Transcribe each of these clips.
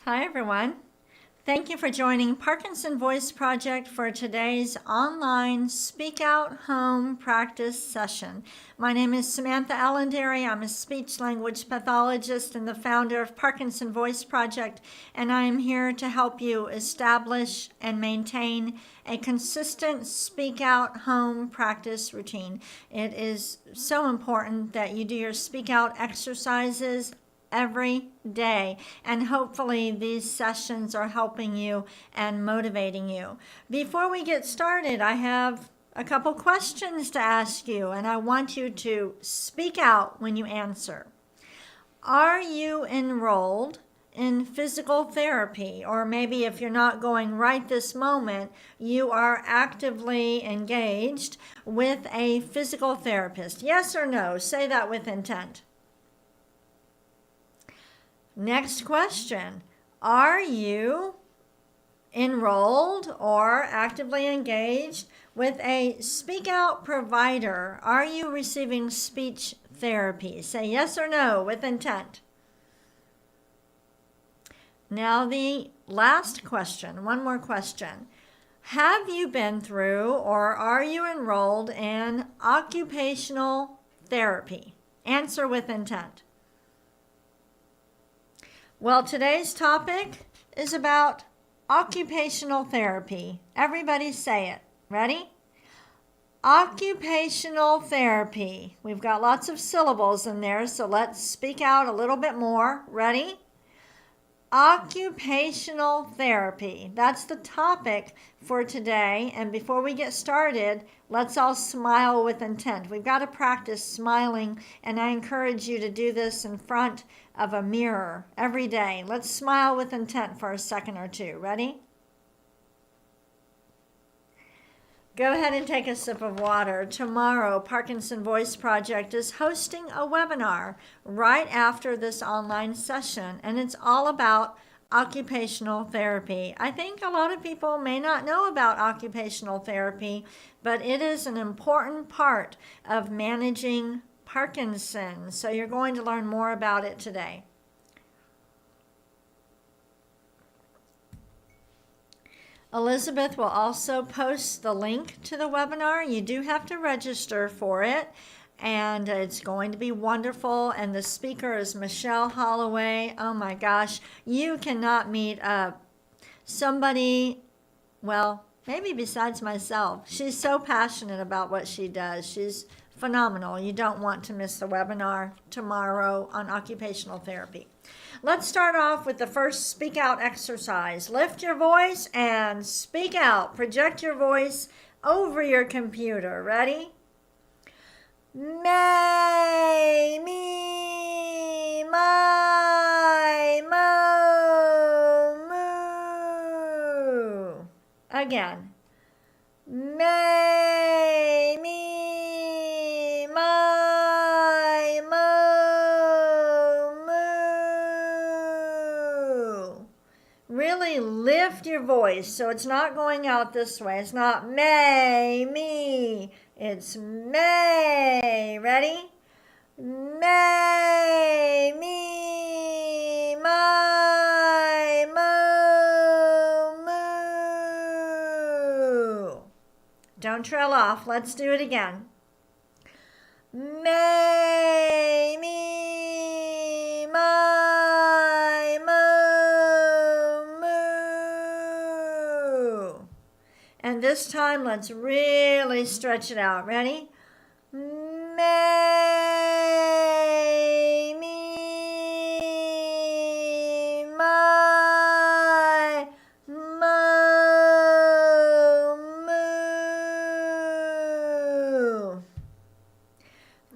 Hi, everyone. Thank you for joining Parkinson Voice Project for today's online Speak Out Home practice session. My name is Samantha Allendary. I'm a speech language pathologist and the founder of Parkinson Voice Project, and I am here to help you establish and maintain a consistent Speak Out Home practice routine. It is so important that you do your Speak Out exercises every day, and hopefully these sessions are helping you and motivating you. Before we get started, I have a couple questions to ask you, and I want you to speak out when you answer. Are you enrolled in physical therapy? Or maybe if you're not going right this moment, you are actively engaged with a physical therapist. Yes or no? Say that with intent. Next question. Are you enrolled or actively engaged with a Speak Out provider? Are you receiving speech therapy? Say yes or no with intent. Now the last question, one more question. Have you been through or are you enrolled in occupational therapy? Answer with intent. Well, today's topic is about occupational therapy. Everybody say it. Ready? Occupational therapy. We've got lots of syllables in there, so let's speak out a little bit more. Ready? Occupational therapy. That's the topic for today. And before we get started, let's all smile with intent. We've got to practice smiling, and I encourage you to do this in front of a mirror every day. Let's smile with intent for a second or two. Ready? Go ahead and take a sip of water. Tomorrow, Parkinson Voice Project is hosting a webinar right after this online session, and it's all about occupational therapy. I think a lot of people may not know about occupational therapy, but it is an important part of managing Parkinson's. So you're going to learn more about it today. Elizabeth will also post the link to the webinar. You do have to register for it, and it's going to be wonderful. And the speaker is Michelle Holloway. Oh my gosh, you cannot meet somebody, well, maybe besides myself. She's so passionate about what she does. She's phenomenal. You don't want to miss the webinar tomorrow on occupational therapy. Let's start off with the first speak out exercise. Lift your voice and speak out. Project your voice over your computer. Ready? May, me, my, mo, moo. Again. May, me, my, mo, moo. Really lift your voice so it's not going out this way. It's not may, me. It's may. Ready? May, me, my, mo, moo. Don't trail off. Let's do it again. May, me, my, mo, moo. And this time, let's really stretch it out. Ready? May, me, my, mo, moo.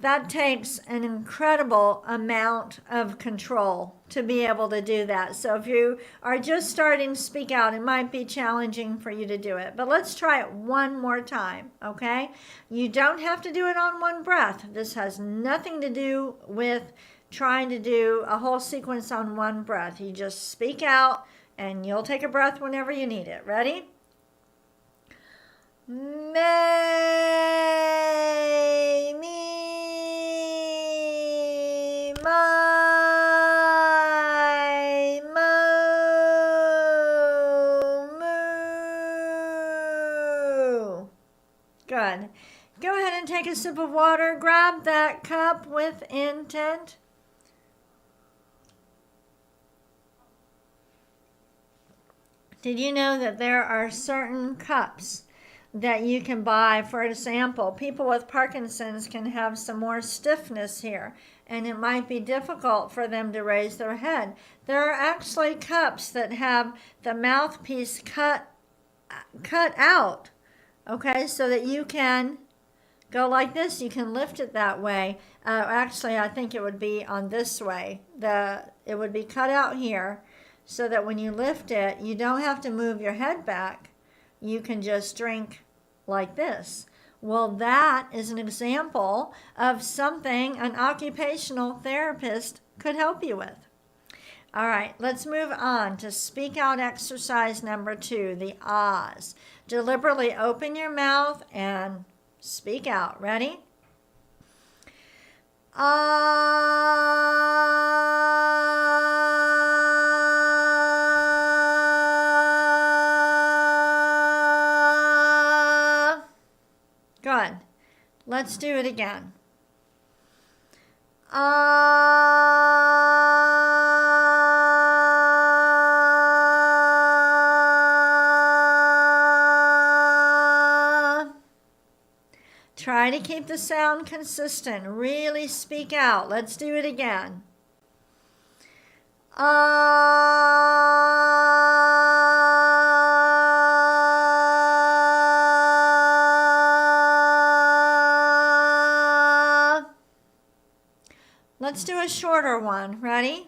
That takes an incredible amount of control to be able to do that. So if you are just starting to speak out, it might be challenging for you to do it. But let's try it one more time, okay? You don't have to do it on one breath. This has nothing to do with trying to do a whole sequence on one breath. You just speak out, and you'll take a breath whenever you need it. Ready? May, me, my, mo, take a sip of water. Grab that cup with intent. Did you know that there are certain cups that you can buy? For example, people with Parkinson's can have some more stiffness here, and it might be difficult for them to raise their head. There are actually cups that have the mouthpiece cut out, okay, so that you can go like this. You can lift it that way. Actually, I think it would be on this way. It would be cut out here, so that when you lift it, you don't have to move your head back. You can just drink like this. Well, that is an example of something an occupational therapist could help you with. All right, let's move on to speak out exercise number 2, the ahs. Deliberately open your mouth and speak out. Ready? Ah. Good. Let's do it again. Try to keep the sound consistent. Really speak out. Let's do it again. Let's do a shorter one. Ready?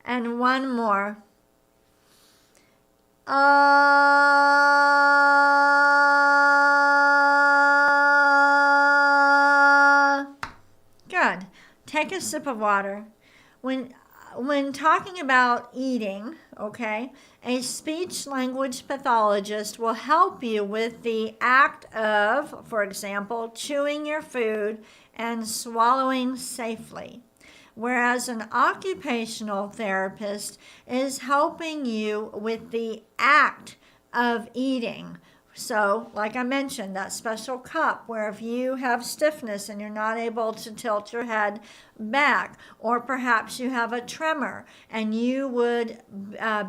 And one more. Good. Take a sip of water. When talking about eating, okay, a speech-language pathologist will help you with the act of, for example, chewing your food and swallowing safely. Whereas an occupational therapist is helping you with the act of eating. So, like I mentioned, that special cup where if you have stiffness and you're not able to tilt your head back, or perhaps you have a tremor and you would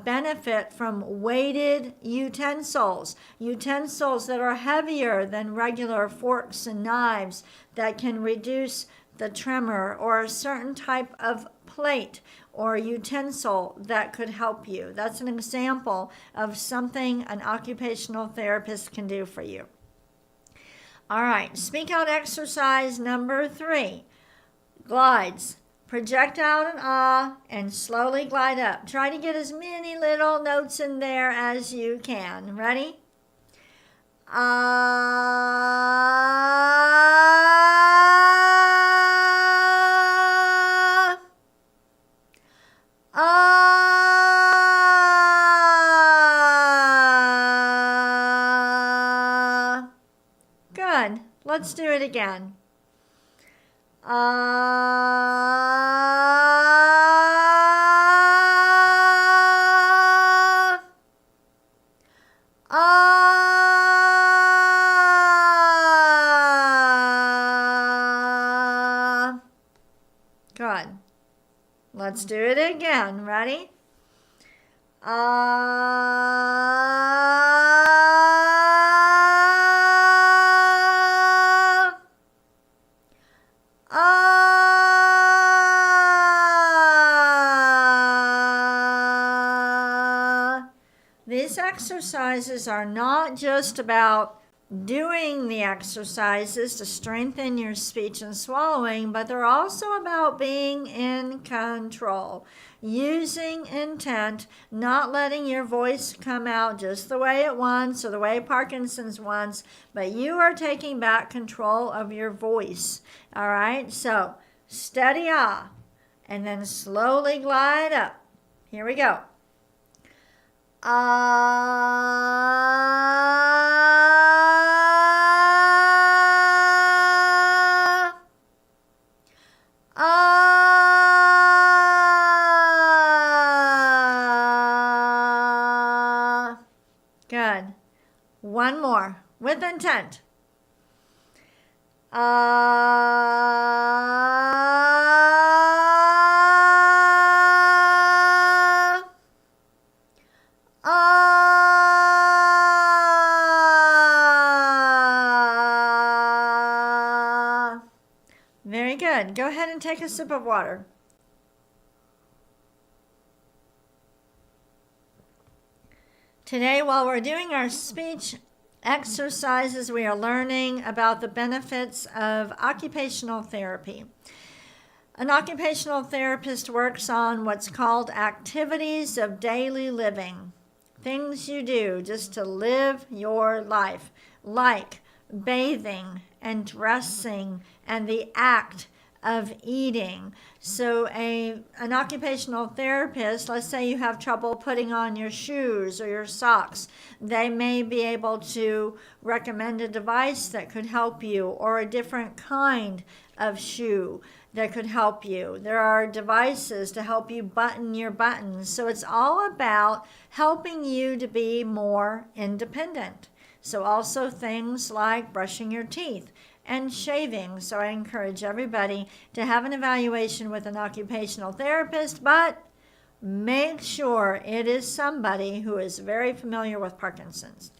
benefit from weighted utensils that are heavier than regular forks and knives that can reduce the tremor, or a certain type of plate or utensil that could help you. That's an example of something an occupational therapist can do for you. All right, speak out exercise number 3, glides. Project out an ah and slowly glide up. Try to get as many little notes in there as you can. Ready? Good. Let's do it again. Good. Let's do it again. Ready? These exercises are not just about doing the exercises to strengthen your speech and swallowing, but they're also about being in control, using intent, not letting your voice come out just the way it wants or the way Parkinson's wants, but you are taking back control of your voice. All right, so steady ah, and then slowly glide up. Here we go. One more, with intent. Very good. Go ahead and take a sip of water. Today, while we're doing our speech exercises, we are learning about the benefits of occupational therapy. An occupational therapist works on what's called activities of daily living, things you do just to live your life, like bathing and dressing and the act of eating. So an occupational therapist, let's say you have trouble putting on your shoes or your socks, they may be able to recommend a device that could help you, or a different kind of shoe that could help you. There are devices to help you button your buttons. So it's all about helping you to be more independent. So also things like brushing your teeth and shaving. So I encourage everybody to have an evaluation with an occupational therapist, but make sure it is somebody who is very familiar with Parkinson's.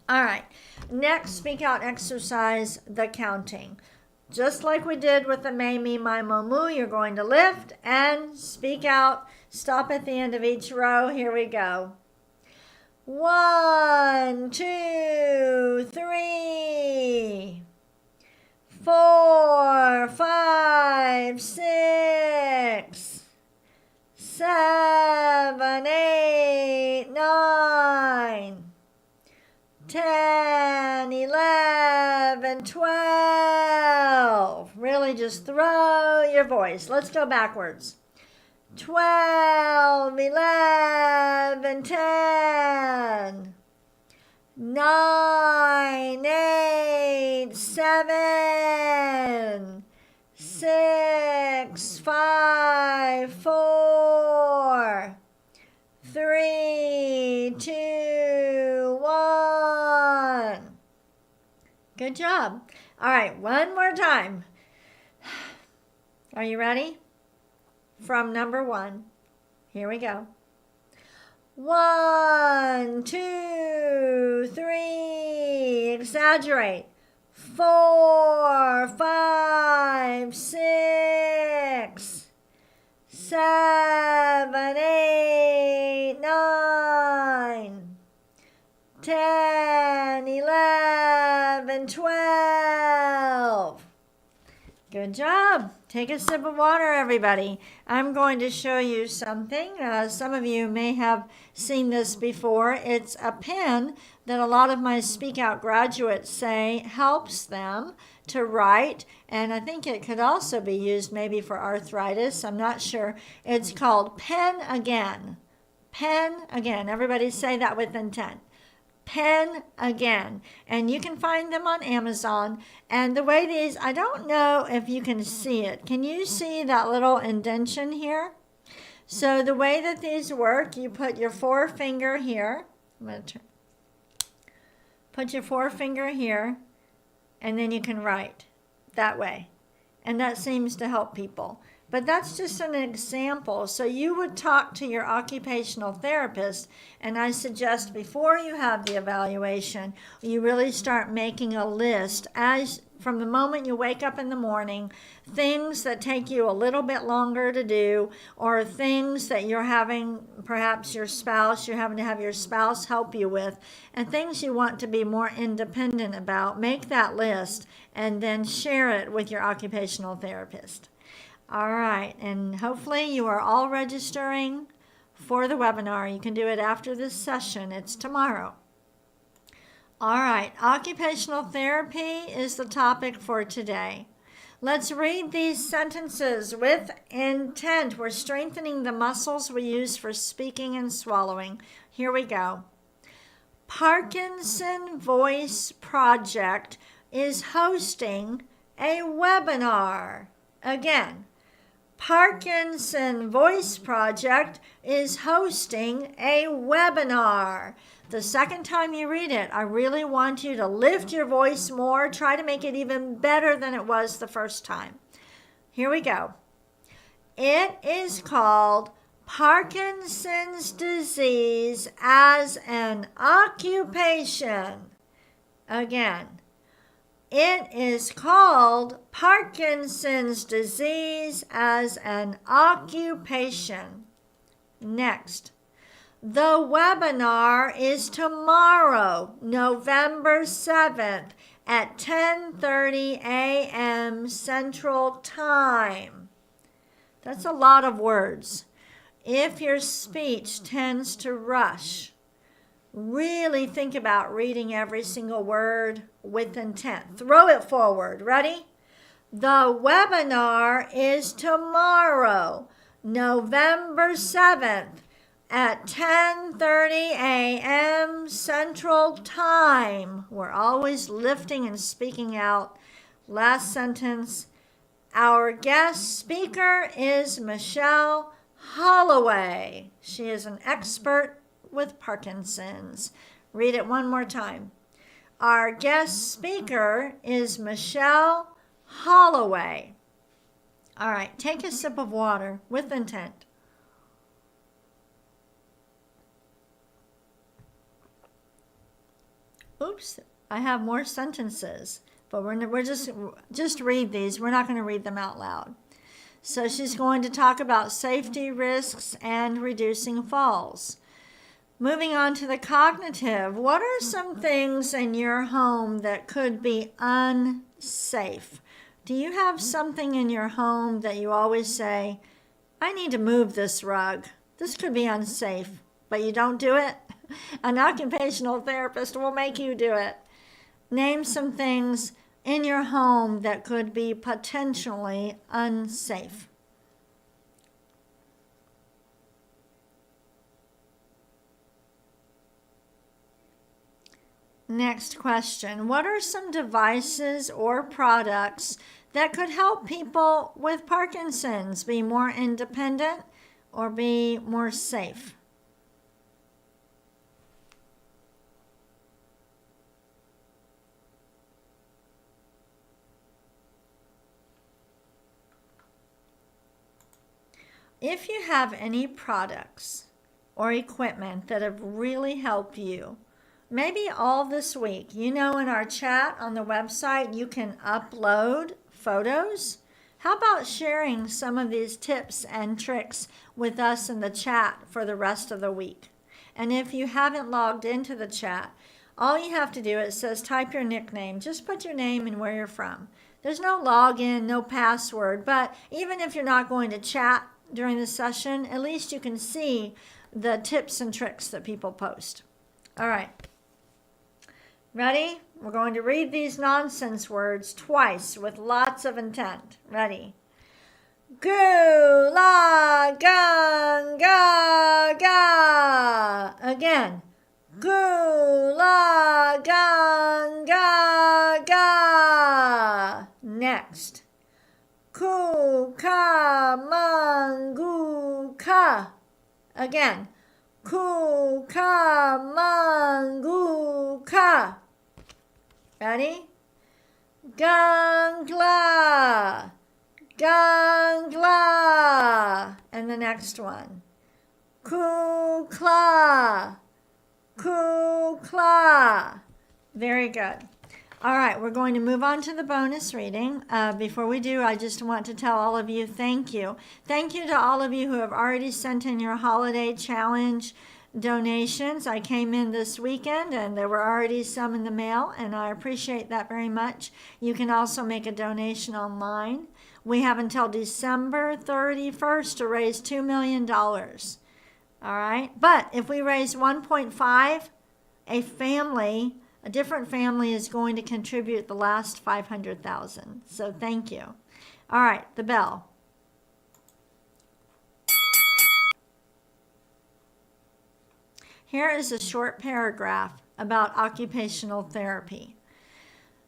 All right, next speak out exercise, the counting. Just like we did with the May, Me, My, Mo, Moo, you're going to lift and speak out. Stop at the end of each row. Here we go. 1, 2, 3, 4, 5, 6, 7, 8, 9, 10, 11, 12. Really just throw your voice. Let's go backwards. 12, 11, 10, 9, 8, 7, 6, 5, 4, 3, 2, 1. Good job. All right, one more time. Are you ready? From number 1. Here we go. 1, 2, 3. Exaggerate. 4, 5, 6, 7, 8, 9, 10, 11, 12. Good job. Take a sip of water, everybody. I'm going to show you something. Some of you may have seen this before. It's a pen that a lot of my Speak Out graduates say helps them to write, and I think it could also be used maybe for arthritis. I'm not sure. It's called Pen Again. Pen Again. Everybody say that with intent. Pen Again. And you can find them on Amazon. And the way these, I don't know if you can see it. Can you see that little indentation here? So the way that these work, you put your forefinger here. I'm going to put your forefinger here, and then you can write that way. And that seems to help people. But that's just an example. So you would talk to your occupational therapist, and I suggest before you have the evaluation, you really start making a list from the moment you wake up in the morning, things that take you a little bit longer to do, or things that you're having, perhaps you're having to have your spouse help you with, and things you want to be more independent about. Make that list and then share it with your occupational therapist. All right, and hopefully you are all registering for the webinar. You can do it after this session. It's tomorrow. All right, occupational therapy is the topic for today. Let's read these sentences with intent. We're strengthening the muscles we use for speaking and swallowing. Here we go. Parkinson Voice Project is hosting a webinar. Again, Parkinson Voice Project is hosting a webinar. The second time you read it, I really want you to lift your voice more. Try to make it even better than it was the first time. Here we go. It is called Parkinson's Disease as an Occupation. Again, it is called Parkinson's Disease as an Occupation. Next, the webinar is tomorrow, November 7th at 10:30 a.m. Central Time. That's a lot of words. If your speech tends to rush, really think about reading every single word with intent. Throw it forward. Ready? The webinar is tomorrow, November 7th at 10:30 a.m. Central Time. We're always lifting and speaking out. Last sentence. Our guest speaker is Michelle Holloway. She is an expert with Parkinson's. Read it one more time. Our guest speaker is Michelle Holloway. All right, take a sip of water with intent. Oops, I have more sentences, but we're just read these. We're not going to read them out loud. So she's going to talk about safety risks and reducing falls. Moving on to the cognitive, what are some things in your home that could be unsafe? Do you have something in your home that you always say, I need to move this rug. This could be unsafe, but you don't do it? An occupational therapist will make you do it. Name some things in your home that could be potentially unsafe. Next question. What are some devices or products that could help people with Parkinson's be more independent or be more safe? If you have any products or equipment that have really helped you, maybe all this week, in our chat on the website, you can upload photos. How about sharing some of these tips and tricks with us in the chat for the rest of the week? And if you haven't logged into the chat, all you have to do, it says type your nickname. Just put your name and where you're from. There's no login, no password, but even if you're not going to chat during the session, at least you can see the tips and tricks that people post. All right. Ready? We're going to read these nonsense words twice with lots of intent. Ready? Gu, la, gun, ga, ga. Again. Gu, la, gun, ga, ga. Next. Ku, ka, mangu, ka. Again. Ku, ka, mangu, ka. Ready? Gangla, gangla. And the next one. Kukla, kukla. Very good. All right, we're going to move on to the bonus reading. Before we do, I just want to tell all of you thank you. Thank you to all of you who have already sent in your holiday challenge donations. I came in this weekend and there were already some in the mail, and I appreciate that very much. You can also make a donation online. We have until December 31st to raise $2 million. All right, but if we raise 1.5, a different family is going to contribute the last 500,000. So thank you. All right, the bell. Here is a short paragraph about occupational therapy.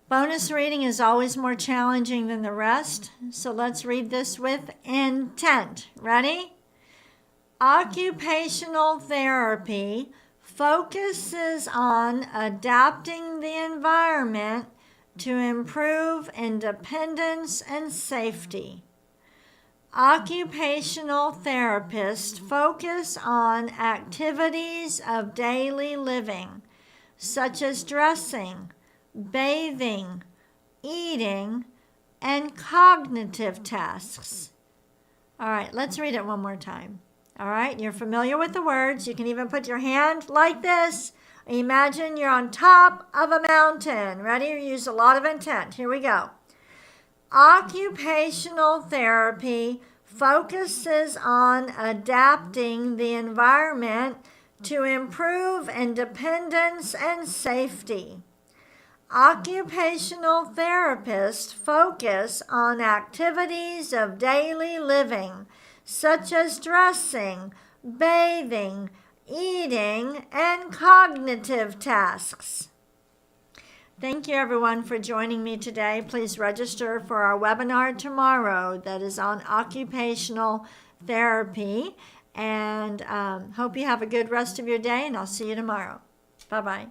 Bonus reading is always more challenging than the rest, so let's read this with intent. Ready? Occupational therapy focuses on adapting the environment to improve independence and safety. Occupational therapists focus on activities of daily living, such as dressing, bathing, eating, and cognitive tasks. All right, let's read it one more time. All right, you're familiar with the words. You can even put your hand like this. Imagine you're on top of a mountain. Ready? You use a lot of intent. Here we go. Occupational therapy focuses on adapting the environment to improve independence and safety. Occupational therapists focus on activities of daily living, such as dressing, bathing, eating, and cognitive tasks. Thank you, everyone, for joining me today. Please register for our webinar tomorrow that is on occupational therapy. And hope you have a good rest of your day, and I'll see you tomorrow. Bye-bye.